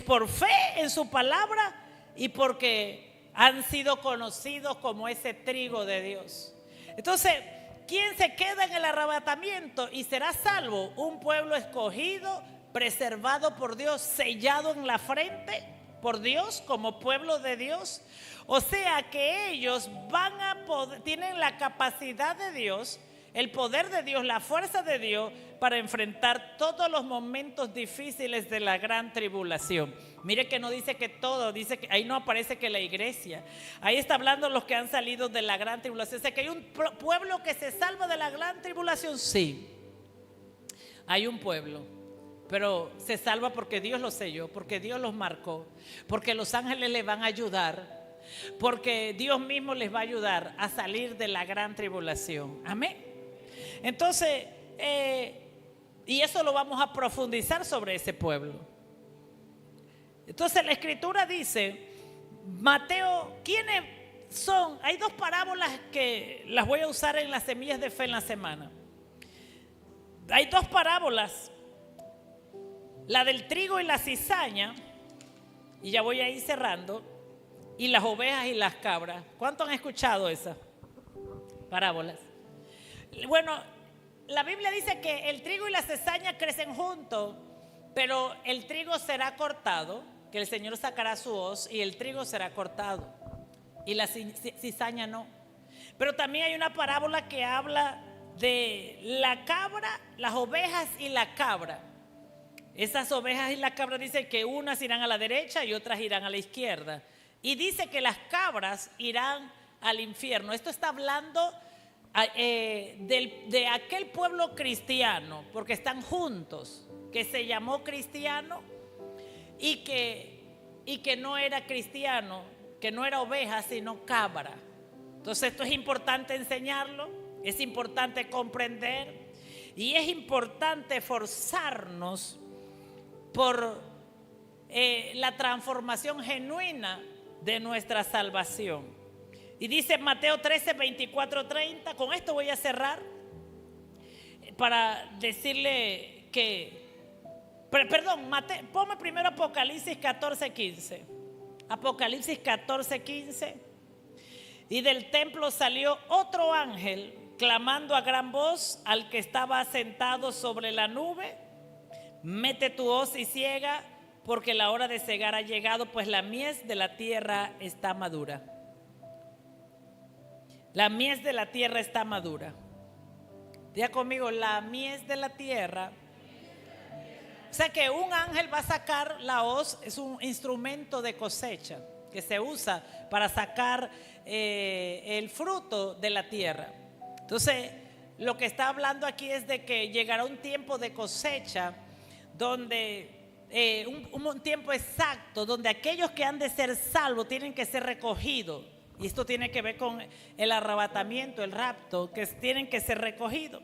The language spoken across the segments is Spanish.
por fe en su palabra y porque han sido conocidos como ese trigo de Dios. Entonces, ¿quién se queda en el arrebatamiento y será salvo? Un pueblo escogido, preservado por Dios, sellado en la frente por Dios como pueblo de Dios. O sea que ellos van a poder, tienen la capacidad de Dios, el poder de Dios, la fuerza de Dios para enfrentar todos los momentos difíciles de la gran tribulación. Mire que no dice que todo, dice que ahí no aparece que la iglesia. Ahí está hablando los que han salido de la gran tribulación. O sea que hay un pueblo que se salva de la gran tribulación. Sí, hay un pueblo, pero se salva porque Dios los selló, porque Dios los marcó, porque los ángeles les van a ayudar, porque Dios mismo les va a ayudar a salir de la gran tribulación. Amén. Entonces, y eso lo vamos a profundizar sobre ese pueblo. Entonces la escritura dice, Mateo, ¿quiénes son? Hay dos parábolas que las voy a usar en las semillas de fe en la semana. Hay dos parábolas, la del trigo y la cizaña, y ya voy a ir cerrando, y las ovejas y las cabras. ¿Cuántos han escuchado esas parábolas? Bueno, la Biblia dice que el trigo y la cizaña crecen juntos, pero el trigo será cortado, que el Señor sacará su hoz y el trigo será cortado y la cizaña no. Pero también hay una parábola que habla de la cabra, las ovejas y la cabra. Esas ovejas y la cabra dicen que unas irán a la derecha y otras irán a la izquierda. Y dice que las cabras irán al infierno. Esto está hablando de aquel pueblo cristiano, porque están juntos, que se llamó cristiano y que no era cristiano, que no era oveja sino cabra. Entonces esto es importante enseñarlo, es importante comprender y es importante esforzarnos por la transformación genuina de nuestra salvación. Y dice Mateo 13, 24, 30. Con esto voy a cerrar para decirle que, perdón, ponme primero Apocalipsis 14, 15. Apocalipsis 14, 15. Y del templo salió otro ángel clamando a gran voz al que estaba sentado sobre la nube: mete tu hoz y ciega, porque la hora de cegar ha llegado, pues la mies de la tierra está madura. La mies de la tierra está madura. Diga conmigo, la mies de la tierra. O sea que un ángel va a sacar la hoz, es un instrumento de cosecha que se usa para sacar el fruto de la tierra. Entonces, lo que está hablando aquí es de que llegará un tiempo de cosecha donde un tiempo exacto donde aquellos que han de ser salvos tienen que ser recogidos. Y esto tiene que ver con el arrebatamiento, el rapto, que tienen que ser recogidos.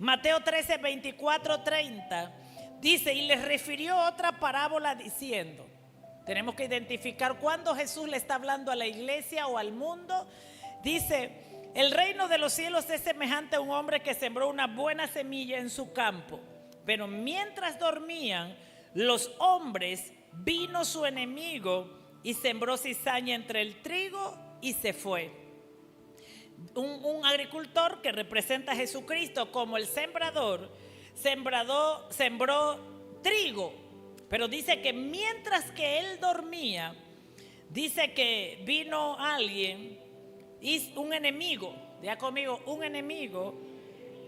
Mateo 13, 24, 30 dice: y les refirió otra parábola diciendo. Tenemos que identificar cuándo Jesús le está hablando a la iglesia o al mundo. Dice: el reino de los cielos es semejante a un hombre que sembró una buena semilla en su campo. Pero mientras dormían los hombres, vino su enemigo y sembró cizaña entre el trigo y se fue. Un agricultor que representa a Jesucristo como el sembrador, sembró trigo, pero dice que mientras que él dormía, dice que vino alguien, un enemigo, diga conmigo, un enemigo,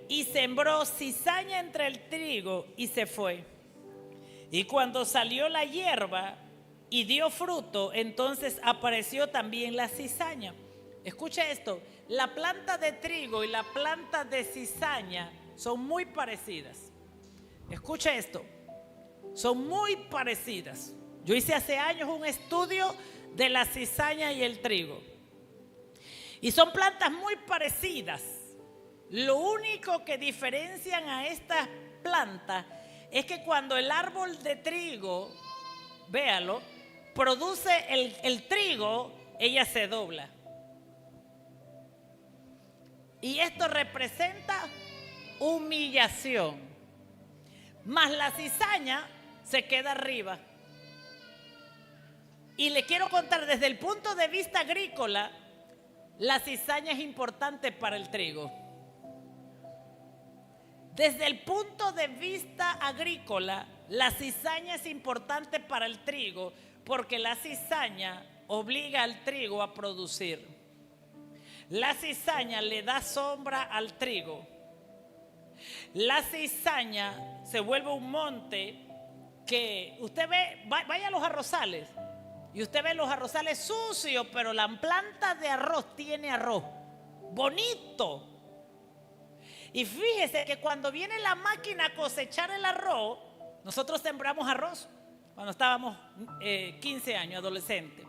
y sembró cizaña entre el trigo y se fue. Y cuando salió la hierba y dio fruto, entonces apareció también la cizaña. Escuche esto, la planta de trigo y la planta de cizaña son muy parecidas. Escuche esto, son muy parecidas. Yo hice hace años un estudio de la cizaña y el trigo. Y son plantas muy parecidas. Lo único que diferencian a estas plantas es que cuando el árbol de trigo, véalo, produce el trigo, ella se dobla. Y esto representa humillación. Mas la cizaña se queda arriba. Y le quiero contar desde el punto de vista agrícola, la cizaña es importante para el trigo. Desde el punto de vista agrícola, la cizaña es importante para el trigo porque la cizaña obliga al trigo a producir. La cizaña le da sombra al trigo. La cizaña se vuelve un monte que usted ve, vaya a los arrozales y usted ve los arrozales sucios, pero la planta de arroz tiene arroz bonito. Y fíjese que cuando viene la máquina a cosechar el arroz, nosotros sembramos arroz cuando estábamos 15 años, adolescentes.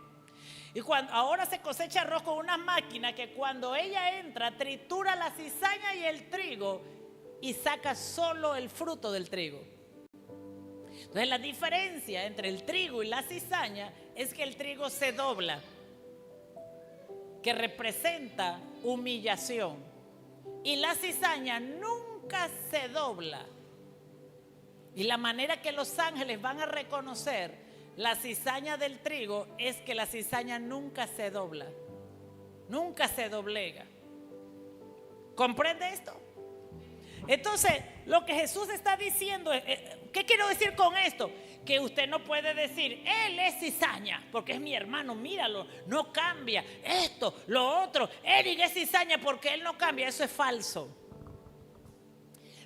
Y ahora se cosecha arroz con una máquina que cuando ella entra, tritura la cizaña y el trigo y saca solo el fruto del trigo. Entonces la diferencia entre el trigo y la cizaña es que el trigo se dobla, que representa humillación. Y la cizaña nunca se dobla. Y la manera que los ángeles van a reconocer la cizaña del trigo es que la cizaña nunca se dobla, nunca se doblega. ¿Comprende esto? Entonces, lo que Jesús está diciendo es, ¿qué quiero decir con esto? Que usted no puede decir, él es cizaña, porque es mi hermano, míralo, no cambia, esto, lo otro, Eric es cizaña porque él no cambia. Eso es falso.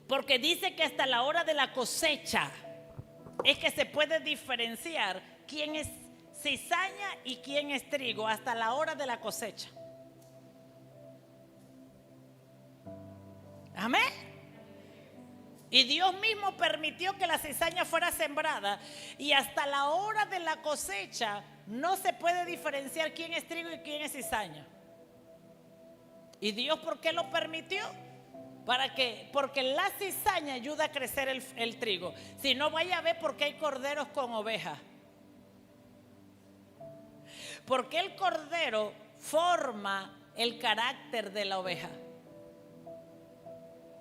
Porque dice que hasta la hora de la cosecha es que se puede diferenciar quién es cizaña y quién es trigo, hasta la hora de la cosecha. Amén. Y Dios mismo permitió que la cizaña fuera sembrada y hasta la hora de la cosecha no se puede diferenciar quién es trigo y quién es cizaña. ¿Y Dios por qué lo permitió? Porque la cizaña ayuda a crecer el trigo. Si no, vaya a ver por qué hay corderos con ovejas. Porque el cordero forma el carácter de la oveja.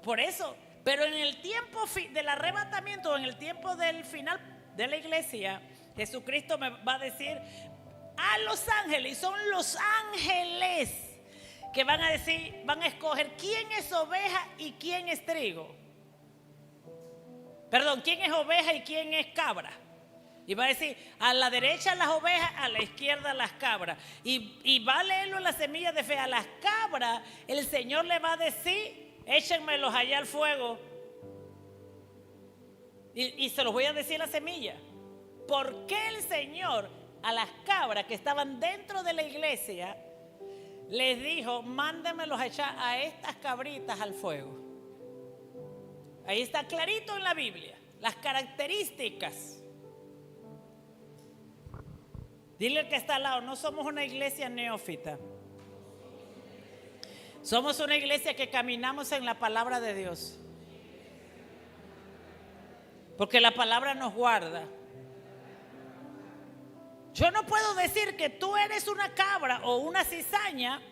Por eso. Pero en el tiempo del arrebatamiento, en el tiempo del final de la iglesia, Jesucristo me va a decir a los ángeles, y son los ángeles que van a decir, van a escoger quién es oveja y quién es trigo. Perdón, quién es oveja y quién es cabra. Y va a decir, a la derecha las ovejas, a la izquierda las cabras. Y va a leerlo en la semilla de fe. A las cabras el Señor le va a decir, échenmelos allá al fuego. Y se los voy a decir a la semilla. ¿Por qué el Señor a las cabras que estaban dentro de la iglesia les dijo, mándenmelos a echar a estas cabritas al fuego? Ahí está clarito en la Biblia, las características. Dile al que está al lado, no somos una iglesia neófita. Somos una iglesia que caminamos en la palabra de Dios. Porque la palabra nos guarda. Yo no puedo decir que tú eres una cabra o una cizaña,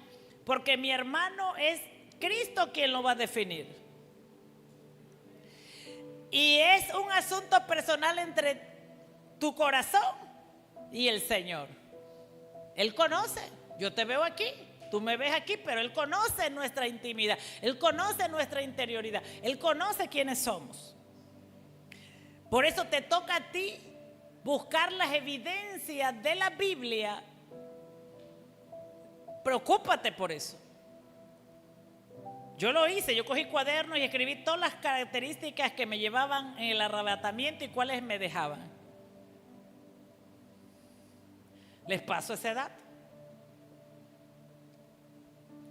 porque mi hermano es Cristo quien lo va a definir. Y es un asunto personal entre tu corazón y el Señor. Él conoce, yo te veo aquí, tú me ves aquí, pero Él conoce nuestra intimidad, Él conoce nuestra interioridad, Él conoce quiénes somos. Por eso te toca a ti buscar las evidencias de la Biblia. Preocúpate por eso. Yo lo hice, yo cogí cuadernos y escribí todas las características que me llevaban en el arrebatamiento y cuáles me dejaban. Les paso ese dato.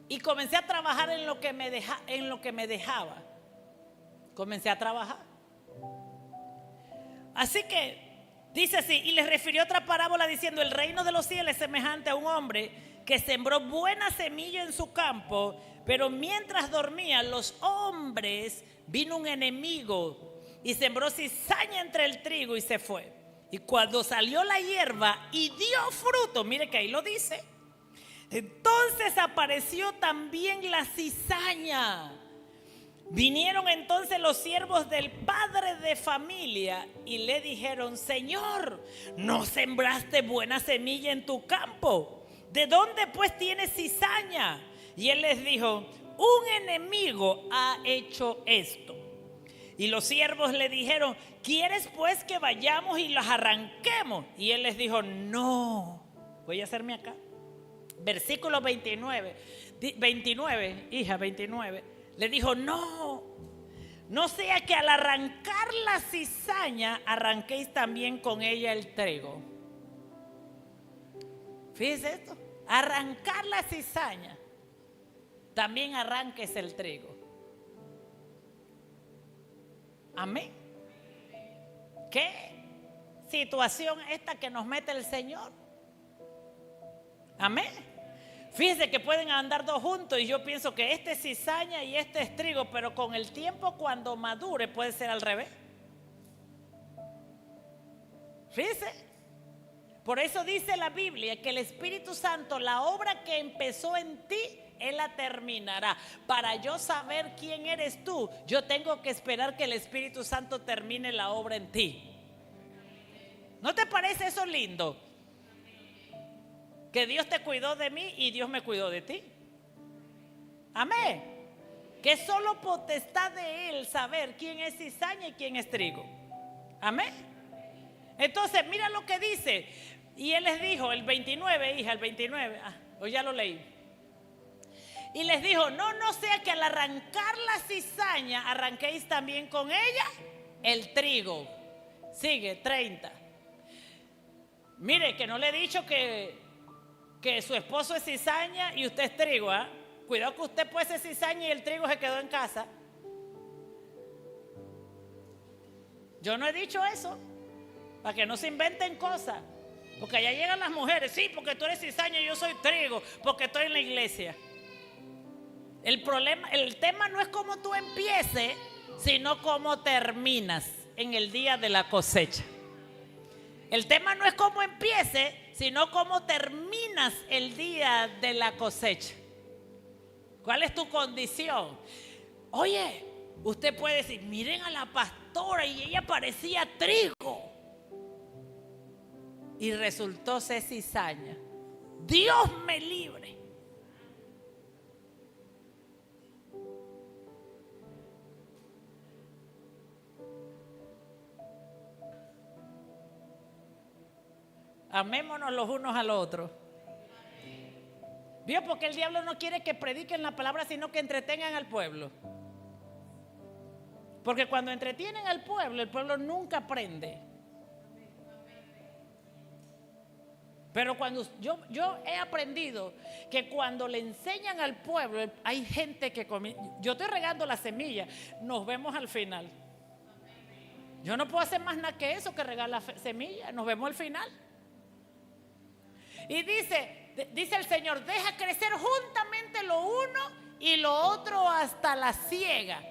Y comencé a trabajar en lo que me dejaba. Comencé a trabajar. Así que dice así, y les refirió otra parábola diciendo, el reino de los cielos es semejante a un hombre que sembró buena semilla en su campo, pero mientras dormía los hombres, vino un enemigo y sembró cizaña entre el trigo y se fue. Y cuando salió la hierba y dio fruto, mire que ahí lo dice, entonces apareció también la cizaña. Vinieron entonces los siervos del padre de familia y le dijeron: Señor, ¿no sembraste buena semilla en tu campo? ¿De dónde pues tienes cizaña? Y él les dijo: un enemigo ha hecho esto. Y los siervos le dijeron: ¿quieres pues que vayamos y las arranquemos? Y él les dijo: no. Voy a hacerme acá. Versículo 29, hija, 29. Le dijo: no sea que al arrancar la cizaña arranquéis también con ella el trigo. Fíjese esto: arrancar la cizaña, también arranques el trigo. Amén. ¿Qué situación esta que nos mete el Señor? Amén. Fíjense que pueden andar dos juntos y yo pienso que este es cizaña y este es trigo, pero con el tiempo, cuando madure, puede ser al revés. Fíjense. Por eso dice la Biblia que el Espíritu Santo, la obra que empezó en ti, Él la terminará. Para yo saber quién eres tú, yo tengo que esperar que el Espíritu Santo termine la obra en ti. ¿No te parece eso lindo? Que Dios te cuidó de mí y Dios me cuidó de ti. Amén. Que es solo potestad de Él saber quién es cizaña y quién es trigo. Amén. Entonces mira lo que dice. Y Él les dijo, el 29, hija, el 29. Hoy ya lo leí. Y les dijo: no sea que al arrancar la cizaña arranquéis también con ella el trigo. Sigue, 30. Mire, que no le he dicho que su esposo es cizaña y usted es trigo, ¿eh? Cuidado que usted puede ser cizaña y el trigo se quedó en casa. Yo no he dicho eso, para que no se inventen cosas. Porque allá llegan las mujeres: sí, porque tú eres cizaña y yo soy trigo, porque estoy en la iglesia. El tema no es cómo tú empieces, sino cómo terminas en el día de la cosecha. El tema no es cómo empieces, sino cómo terminas el día de la cosecha. ¿Cuál es tu condición? Oye, usted puede decir: miren a la pastora y ella parecía trigo y resultó ser cizaña. Dios me libre. Amémonos los unos a los otros. ¿Vio? Porque el diablo no quiere que prediquen la palabra, sino que entretengan al pueblo. Porque cuando entretienen al pueblo, el pueblo nunca aprende. Pero cuando yo he aprendido que cuando le enseñan al pueblo, hay gente que yo estoy regando la semilla, nos vemos al final. Yo no puedo hacer más nada que eso, que regar la semilla. Nos vemos al final. Y dice el Señor: deja crecer juntamente lo uno y lo otro hasta la siega.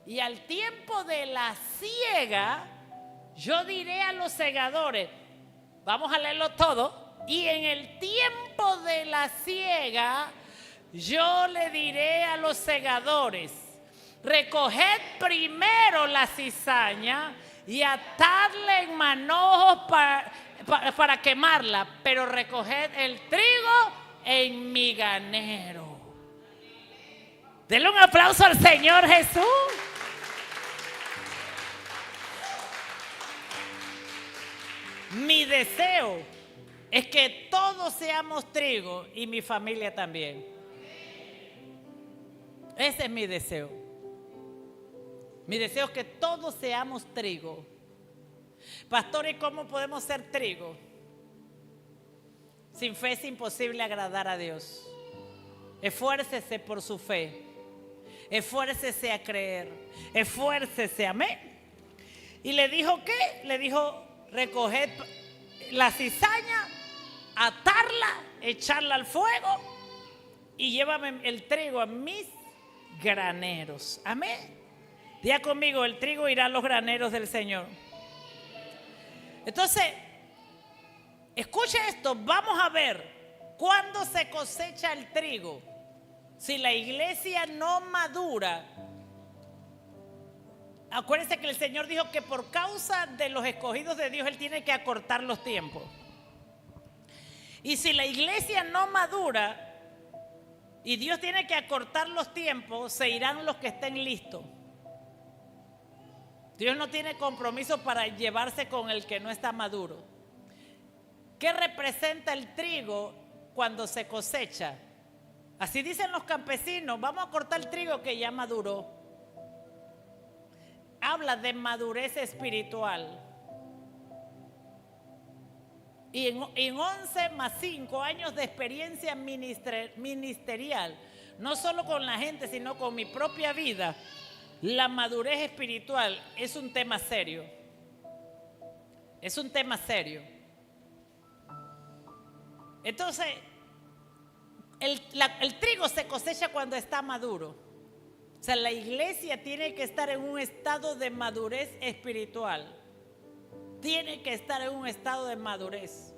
Y al tiempo de la siega, yo diré a los segadores, vamos a leerlo todo. Y en el tiempo de la siega, yo le diré a los segadores: recoged primero la cizaña y atadla en manojos para quemarla, pero recoged el trigo en mi granero. Denle un aplauso al Señor Jesús. Mi deseo es que todos seamos trigo y mi familia también. Ese es mi deseo. Mi deseo es que todos seamos trigo. Pastor, ¿y cómo podemos ser trigo? Sin fe es imposible agradar a Dios. Esfuércese por su fe. Esfuércese a creer. Esfuércese, amén. ¿Y le dijo qué? Le dijo: recoged la cizaña, atarla, echarla al fuego y llévame el trigo a mis graneros. Amén. Diga conmigo: el trigo irá a los graneros del Señor. Entonces, escuche esto. Vamos a ver cuándo se cosecha el trigo. Si la iglesia no madura, Acuérdense que el Señor dijo que por causa de los escogidos de Dios, Él tiene que acortar los tiempos. Y si la iglesia no madura y Dios tiene que acortar los tiempos, se irán los que estén listos. Dios no tiene compromiso para llevarse con el que no está maduro. ¿Qué representa el trigo cuando se cosecha? Así dicen los campesinos: vamos a cortar el trigo que ya maduró. Habla de madurez espiritual. Y en 11 más 5 años de experiencia ministerial, no solo con la gente, sino con mi propia vida, la madurez espiritual es un tema serio. Es un tema serio. Entonces, el trigo se cosecha cuando está maduro. O sea, la iglesia tiene que estar en un estado de madurez espiritual. Tiene que estar en un estado de madurez.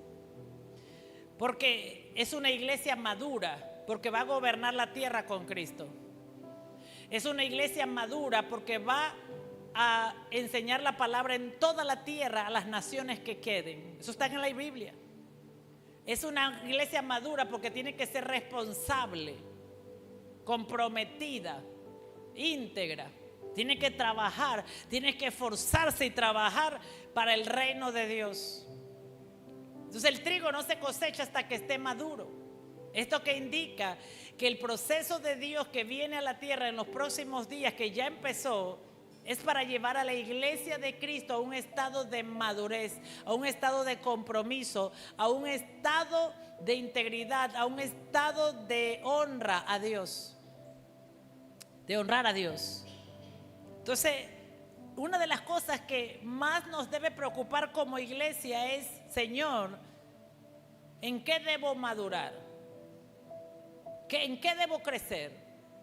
Porque es una iglesia madura, porque va a gobernar la tierra con Cristo. Es una iglesia madura porque va a enseñar la palabra en toda la tierra a las naciones que queden. Eso está en la Biblia. Es una iglesia madura porque tiene que ser responsable, comprometida, íntegra. Tiene que trabajar, tiene que esforzarse y trabajar para el reino de Dios. Entonces el trigo no se cosecha hasta que esté maduro. Esto que indica que el proceso de Dios que viene a la tierra en los próximos días, que ya empezó, es para llevar a la iglesia de Cristo a un estado de madurez, a un estado de compromiso, a un estado de integridad, a un estado de honra a Dios, de honrar a Dios. Entonces, una de las cosas que más nos debe preocupar como iglesia es: Señor, ¿en qué debo madurar? ¿En qué debo crecer?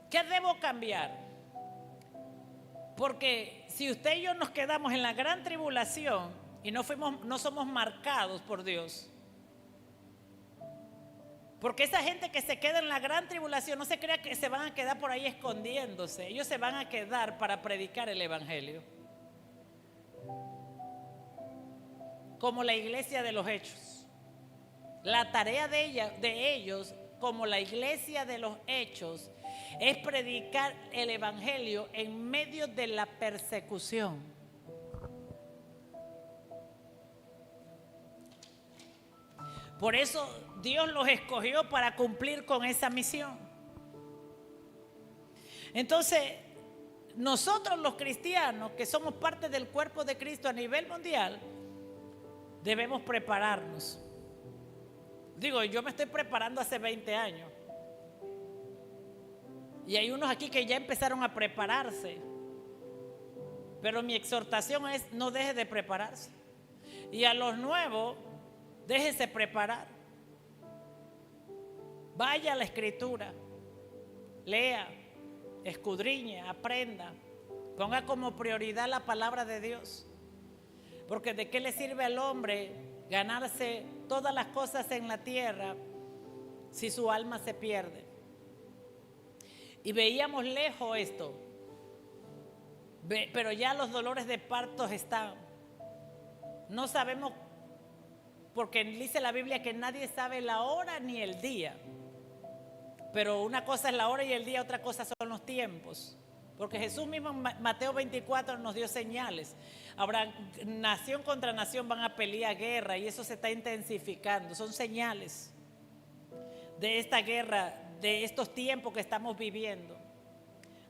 ¿Qué debo cambiar? Porque si usted y yo nos quedamos en la gran tribulación y no somos marcados por Dios, porque esa gente que se queda en la gran tribulación, no se crea que se van a quedar por ahí escondiéndose. Ellos se van a quedar para predicar el evangelio, como la iglesia de los Hechos. La tarea de ellos, como la iglesia de los Hechos, es predicar el evangelio en medio de la persecución. Por eso Dios los escogió para cumplir con esa misión. Entonces, nosotros los cristianos, que somos parte del cuerpo de Cristo a nivel mundial, debemos prepararnos. Digo, yo me estoy preparando hace 20 años. Y hay unos aquí que ya empezaron a prepararse. Pero mi exhortación es: no deje de prepararse. Y a los nuevos, déjese preparar. Vaya a la escritura, lea, escudriñe, aprenda, ponga como prioridad la palabra de Dios. Porque ¿de qué le sirve al hombre ganarse todas las cosas en la tierra si su alma se pierde? Y veíamos lejos esto, pero ya los dolores de parto están. No sabemos, porque dice la Biblia que nadie sabe la hora ni el día. Pero una cosa es la hora y el día, otra cosa son los tiempos. Porque Jesús mismo en Mateo 24 nos dio señales. Habrá nación contra nación, van a pelear guerra, y eso se está intensificando. Son señales de esta guerra, de estos tiempos que estamos viviendo.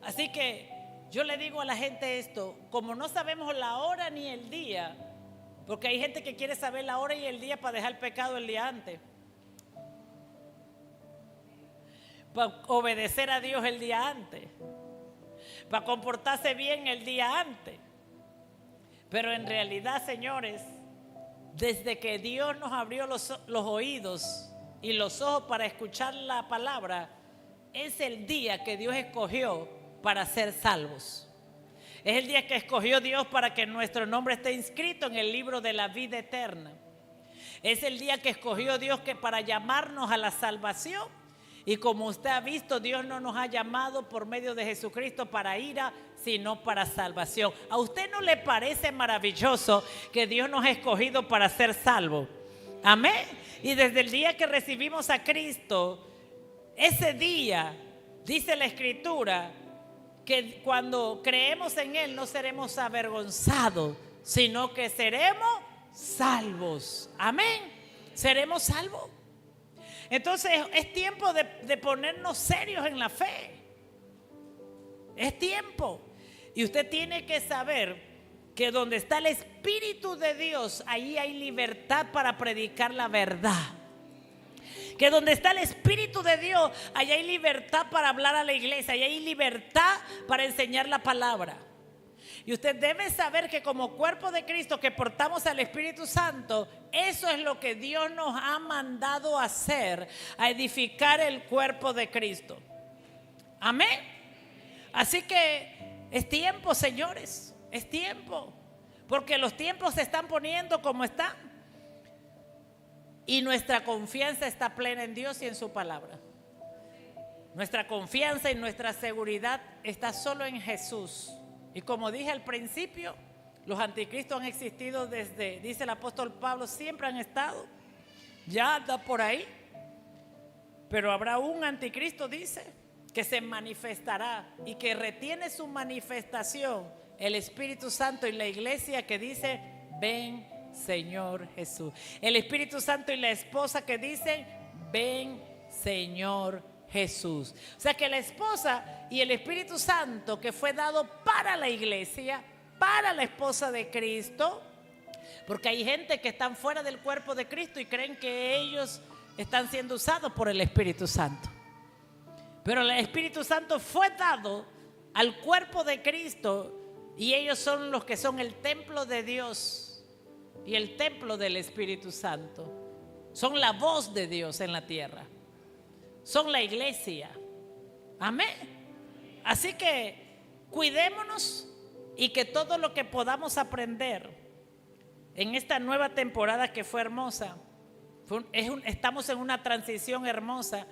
Así que yo le digo a la gente esto: como no sabemos la hora ni el día, porque hay gente que quiere saber la hora y el día para dejar el pecado el día antes, para obedecer a Dios el día antes, para comportarse bien el día antes. Pero en realidad, señores, desde que Dios nos abrió los oídos y los ojos para escuchar la palabra, es el día que Dios escogió para ser salvos. Es el día que escogió Dios para que nuestro nombre esté inscrito en el libro de la vida eterna. Es el día que escogió Dios para llamarnos a la salvación Y como usted ha visto, Dios no nos ha llamado por medio de Jesucristo para ira, sino para salvación. ¿A usted no le parece maravilloso que Dios nos ha escogido para ser salvos? Amén. Y desde el día que recibimos a Cristo, ese día, dice la Escritura, que cuando creemos en Él no seremos avergonzados, sino que seremos salvos. Amén. Seremos salvos. Entonces es tiempo de ponernos serios en la fe. Es tiempo. Y usted tiene que saber que donde está el Espíritu de Dios, ahí hay libertad para predicar la verdad. Que donde está el Espíritu de Dios, ahí hay libertad para hablar a la iglesia, ahí hay libertad para enseñar la palabra. Y usted debe saber que como cuerpo de Cristo que portamos al Espíritu Santo, eso es lo que Dios nos ha mandado a hacer, a edificar el cuerpo de Cristo. Amén. Así que es tiempo, señores, es tiempo, porque los tiempos se están poniendo como están. Y nuestra confianza está plena en Dios y en su palabra. Nuestra confianza y nuestra seguridad está solo en Jesús. Y como dije al principio, los anticristos han existido desde, dice el apóstol Pablo, siempre han estado. Ya anda por ahí. Pero habrá un anticristo, dice, que se manifestará y que retiene su manifestación el Espíritu Santo y la iglesia que dice, ven Señor Jesús. El Espíritu Santo y la esposa que dicen, ven Señor Jesús. O sea que la esposa y el Espíritu Santo que fue dado para la iglesia, para la esposa de Cristo, porque hay gente que están fuera del cuerpo de Cristo y creen que ellos están siendo usados por el Espíritu Santo. Pero el Espíritu Santo fue dado al cuerpo de Cristo y ellos son los que son el templo de Dios y el templo del Espíritu Santo. Son la voz de Dios en la tierra. Son la iglesia. Amén. Así que cuidémonos y que todo lo que podamos aprender en esta nueva temporada que fue hermosa, estamos en una transición hermosa.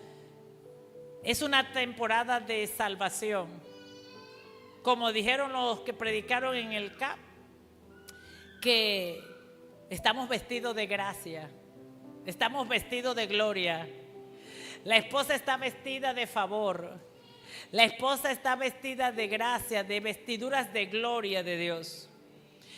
Es una temporada de salvación. Como dijeron los que predicaron en el CAP, que estamos vestidos de gracia, estamos vestidos de gloria. La esposa está vestida de favor. La esposa está vestida de gracia, de vestiduras de gloria de Dios.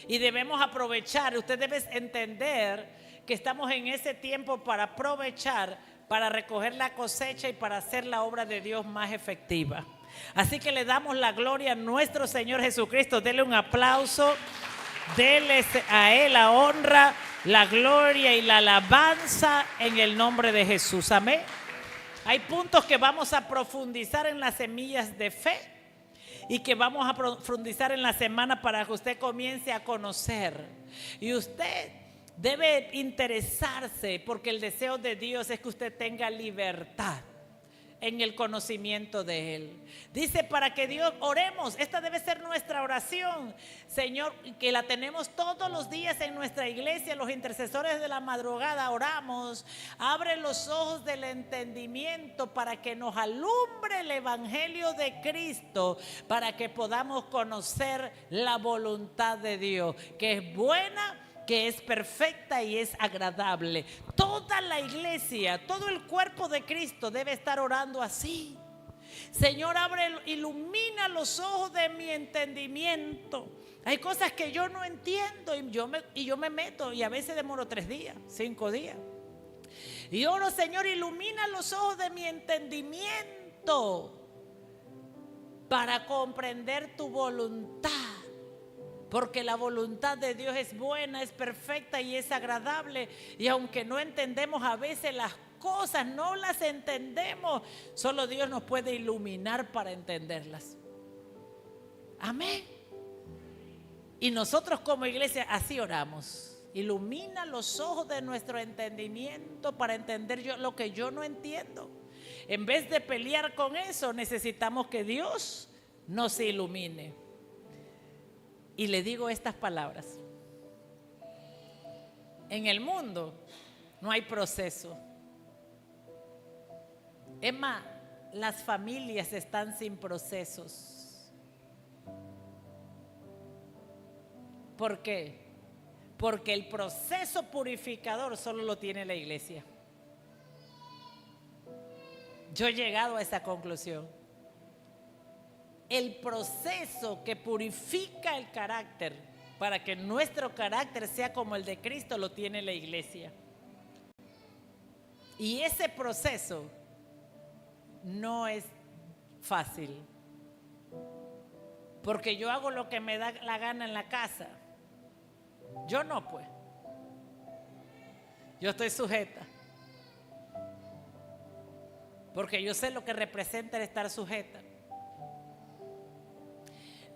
Y debemos aprovechar, usted debe entender que estamos en ese tiempo para aprovechar, para recoger la cosecha y para hacer la obra de Dios más efectiva. Así que le damos la gloria a nuestro Señor Jesucristo. Dele un aplauso, dele a Él la honra, la gloria y la alabanza en el nombre de Jesús. Amén. Hay puntos que vamos a profundizar en las semillas de fe y que vamos a profundizar en la semana para que usted comience a conocer. Y usted debe interesarse porque el deseo de Dios es que usted tenga libertad en el conocimiento de Él. Dice para que Dios, oremos, esta debe ser nuestra oración, Señor, que la tenemos todos los días en nuestra iglesia, los intercesores de la madrugada oramos, abre los ojos del entendimiento para que nos alumbre el evangelio de Cristo, para que podamos conocer la voluntad de Dios, que es buena, que es perfecta y es agradable. Toda la iglesia, todo el cuerpo de Cristo debe estar orando así. Señor, ilumina los ojos de mi entendimiento. Hay cosas que yo no entiendo y yo me meto y a veces demoro 3 días, 5 días. Y oro, Señor, ilumina los ojos de mi entendimiento para comprender tu voluntad. Porque la voluntad de Dios es buena, es perfecta y es agradable. Y aunque no entendemos a veces las cosas, no las entendemos, solo Dios nos puede iluminar para entenderlas. Amén. Y nosotros como iglesia así oramos. Ilumina los ojos de nuestro entendimiento para entender lo que yo no entiendo. En vez de pelear con eso, necesitamos que Dios nos ilumine. Y le digo estas palabras. En el mundo no hay proceso. Es más, las familias están sin procesos. ¿Por qué? Porque el proceso purificador solo lo tiene la iglesia. Yo he llegado a esa conclusión. El proceso que purifica el carácter para que nuestro carácter sea como el de Cristo lo tiene la iglesia. Y ese proceso no es fácil. Porque yo hago lo que me da la gana en la casa. Yo no, pues. Yo estoy sujeta. Porque yo sé lo que representa el estar sujeta.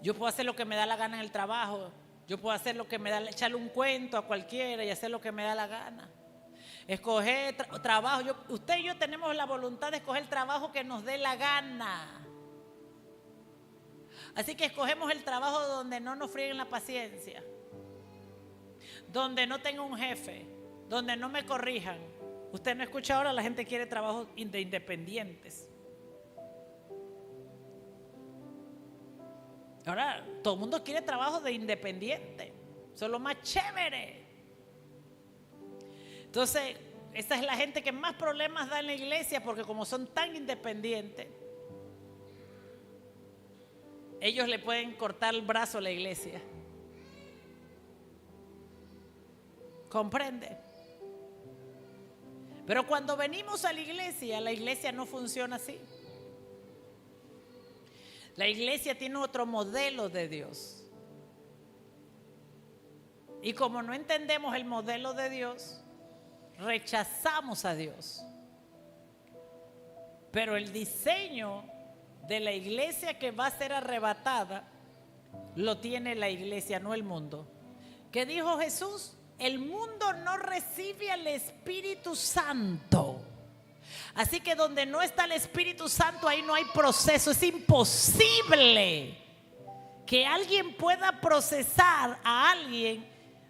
Yo puedo hacer lo que me da la gana en el trabajo. Yo puedo hacer lo que me da, echarle un cuento a cualquiera y hacer lo que me da la gana. Escoger trabajo. Usted y yo tenemos la voluntad de escoger el trabajo que nos dé la gana. Así que escogemos el trabajo donde no nos frieguen la paciencia, donde no tenga un jefe, donde no me corrijan. Usted no escucha ahora, la gente quiere trabajos de independientes. Ahora todo el mundo quiere trabajo de independiente. Eso es lo más chévere. Entonces, esa es la gente que más problemas da en la iglesia, porque como son tan independientes, ellos le pueden cortar el brazo a la iglesia. ¿Comprende? Pero cuando venimos a la iglesia no funciona así. La iglesia tiene otro modelo de Dios. Y como no entendemos el modelo de Dios, rechazamos a Dios. Pero el diseño de la iglesia que va a ser arrebatada lo tiene la iglesia, no el mundo. ¿Qué dijo Jesús? El mundo no recibe al Espíritu Santo. Así que donde no está el Espíritu Santo, ahí no hay proceso. Es imposible que alguien pueda procesar a alguien,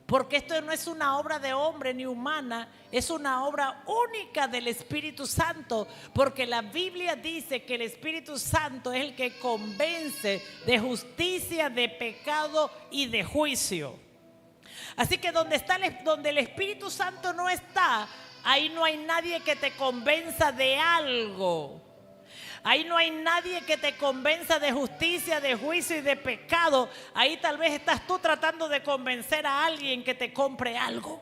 porque esto no es una obra de hombre ni humana, es una obra única del Espíritu Santo, porque la Biblia dice que el Espíritu Santo es el que convence de justicia, de pecado y de juicio. Así que donde el Espíritu Santo no está, ahí no hay nadie que te convenza de algo. Ahí no hay nadie que te convenza de justicia, de juicio y de pecado. Ahí tal vez estás tú tratando de convencer a alguien que te compre algo.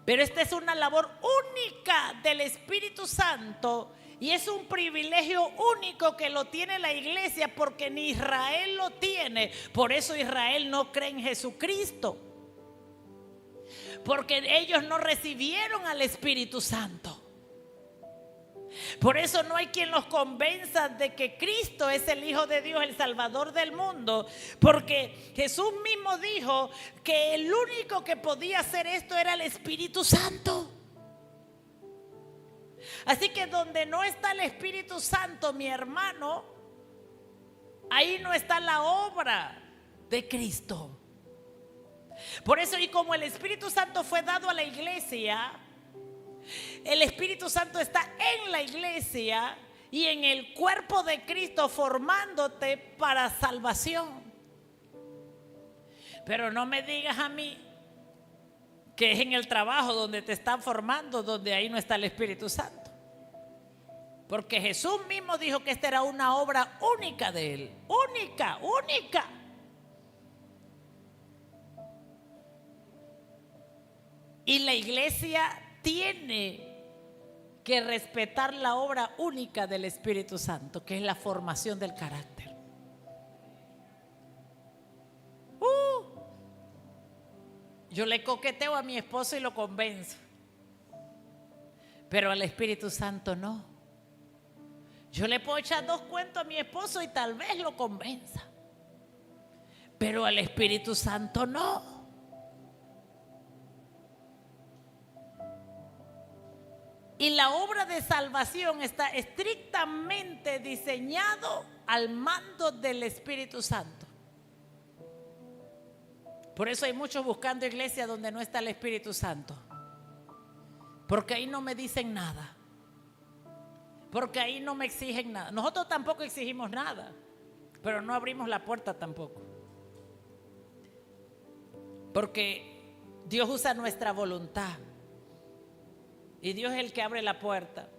Pero esta es una labor única del Espíritu Santo y es un privilegio único que lo tiene la iglesia, porque ni Israel lo tiene. Por eso Israel no cree en Jesucristo, porque ellos no recibieron al Espíritu Santo. Por eso no hay quien los convenza de que Cristo es el Hijo de Dios, el Salvador del mundo, porque Jesús mismo dijo que el único que podía hacer esto era el Espíritu Santo. Así que donde no está el Espíritu Santo, mi hermano, ahí no está la obra de Cristo. Por eso, y como el Espíritu Santo fue dado a la iglesia, el Espíritu Santo está en la iglesia y en el cuerpo de Cristo, formándote para salvación. Pero no me digas a mí que es en el trabajo donde te están formando, donde ahí no está el Espíritu Santo. Porque Jesús mismo dijo que esta era una obra única de Él. Única, única. Y la iglesia tiene que respetar la obra única del Espíritu Santo, que es la formación del carácter. Yo le coqueteo a mi esposo y lo convenzo, pero al Espíritu Santo no. Yo le puedo echar 2 cuentos a mi esposo y tal vez lo convenza, pero al Espíritu Santo no. Y la obra de salvación está estrictamente diseñado al mando del Espíritu Santo. Por eso hay muchos buscando iglesias donde no está el Espíritu Santo, Porque ahí no me dicen nada. Porque ahí no me exigen nada. Nosotros tampoco exigimos nada, pero no abrimos la puerta tampoco. Porque Dios usa nuestra voluntad. Y Dios es el que abre la puerta.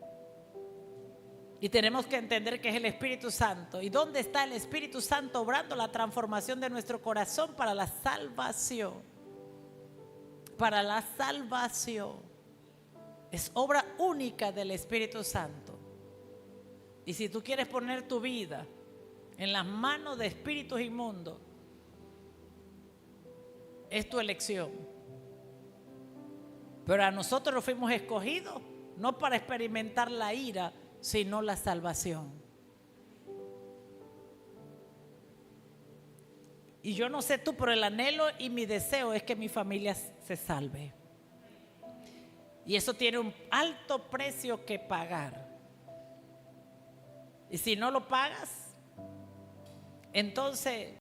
Y tenemos que entender que es el Espíritu Santo. ¿Y dónde está el Espíritu Santo obrando la transformación de nuestro corazón para la salvación? Para la salvación. Es obra única del Espíritu Santo. Y si tú quieres poner tu vida en las manos de espíritus inmundos, es tu elección. Pero a nosotros nos fuimos escogidos no para experimentar la ira, sino la salvación. Y yo no sé tú, pero el anhelo y mi deseo es que mi familia se salve. Y eso tiene un alto precio que pagar. Y si no lo pagas, entonces